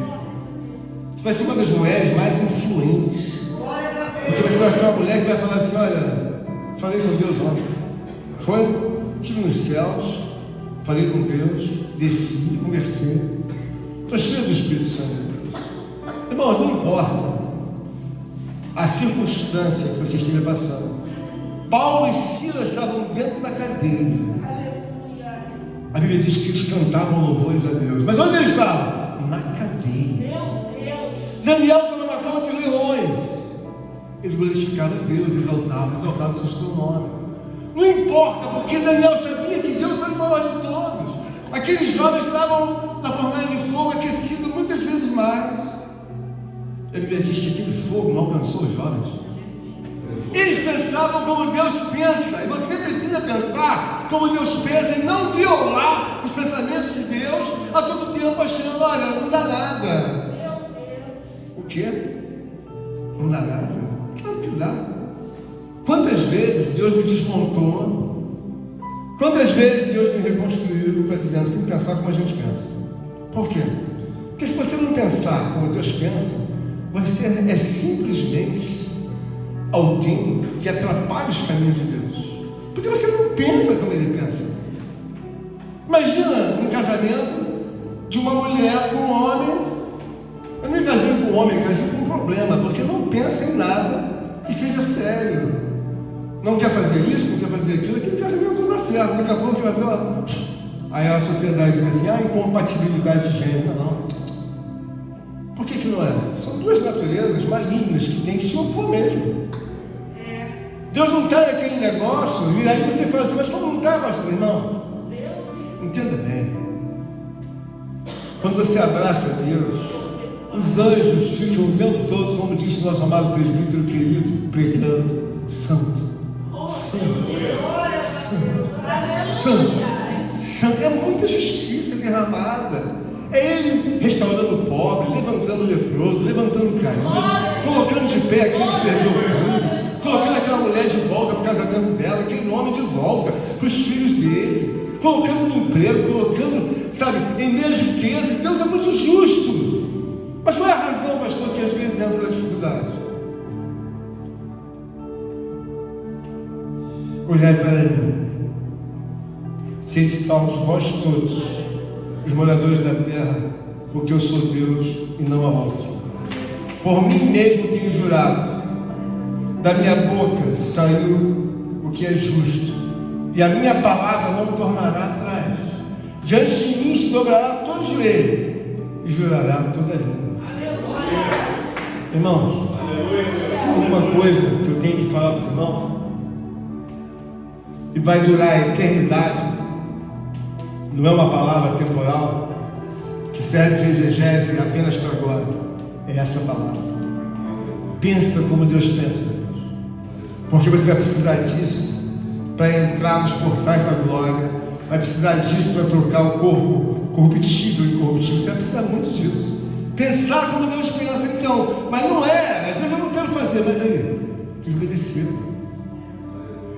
Você vai ser uma das mulheres mais influentes. Porque você vai ser uma mulher que vai falar assim, olha, falei com Deus ontem. Foi? Estive nos céus, falei com Deus, desci, conversei. Estou cheio do Espírito Santo. Irmãos, não importa a circunstância que você esteja passando. Paulo e Silas estavam dentro da cadeia. A Bíblia diz que eles cantavam louvores a Deus. Mas onde eles estavam? Na cadeia. Daniel estava na cova dos leões. Eles glorificavam a Deus, exaltavam o seu nome. Não importa, porque Daniel sabia que Deus era o maior de todos. Aqueles jovens estavam na fornalha de fogo, aquecidos muitas vezes mais. A Bíblia diz que aquele fogo não alcançou os jovens. Eles pensavam como Deus pensa, e você precisa pensar como Deus pensa e não violar os pensamentos de Deus a todo tempo achando, olha, não dá nada. O quê? Não dá nada? Claro que dá. Quantas vezes Deus me desmontou? Quantas vezes Deus me reconstruiu para dizer, tem que pensar como a gente pensa. Por quê? Porque se você não pensar como Deus pensa, você é simplesmente alguém que atrapalha os caminhos de Deus, porque você não pensa como Ele pensa. Imagina um casamento de uma mulher com um homem. Eu não me casei com um homem, eu casei com um problema, porque não pensa em nada que seja sério. Não quer fazer isso, não quer fazer aquilo, aquele casamento não dá certo. Daqui a pouco vai falar, aí a sociedade diz assim, incompatibilidade de gênero. Não. Por que não é? São duas naturezas malignas que têm que se opor mesmo. Deus não está naquele negócio, e aí você fala assim, mas como não está, pastor? Não. Entenda bem. Quando você abraça Deus, os anjos ficam o tempo todo, como disse nosso amado presbítero querido, pregando, santo, santo, santo, santo, santo. É muita justiça derramada. É Ele restaurando o pobre, levantando o leproso, levantando o caído, colocando de pé aquele que perdeu tudo, colocando aquela mulher de volta para o casamento dela, aquele homem de volta para os filhos dele, colocando no emprego, colocando, sabe, em meio às riquezas. Deus é muito justo. Mas qual é a razão, pastor, que às vezes entra a dificuldade? Olhai para mim, sede salvos vós todos, os moradores da terra, porque eu sou Deus e não há outro. Por mim mesmo tenho jurado, da minha boca saiu o que é justo, e a minha palavra não tornará atrás. Diante de mim se dobrará todo joelho e jurará toda língua. Irmãos, se alguma coisa que eu tenho que falar para os irmãos, e vai durar a eternidade, não é uma palavra temporal que serve de exegese apenas para agora. É essa palavra. Pensa como Deus pensa, porque você vai precisar disso para entrar nos portais da glória, vai precisar disso para trocar o corpo corruptível e incorruptível. Você vai precisar muito disso. Pensar como Deus pensa. Então, mas não é. Às vezes eu não quero fazer, mas aí tem que obedecer.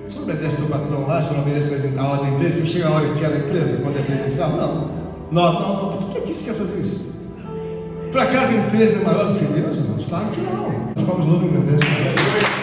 Você não obedece teu patrão lá, você não obedece a ordem da empresa, você chega a hora que quer na empresa, quando é presencial? Não. Por que você quer fazer isso? Por acaso a empresa é maior do que Deus, irmãos? Claro que não. Nós vamos louvar e agradecer.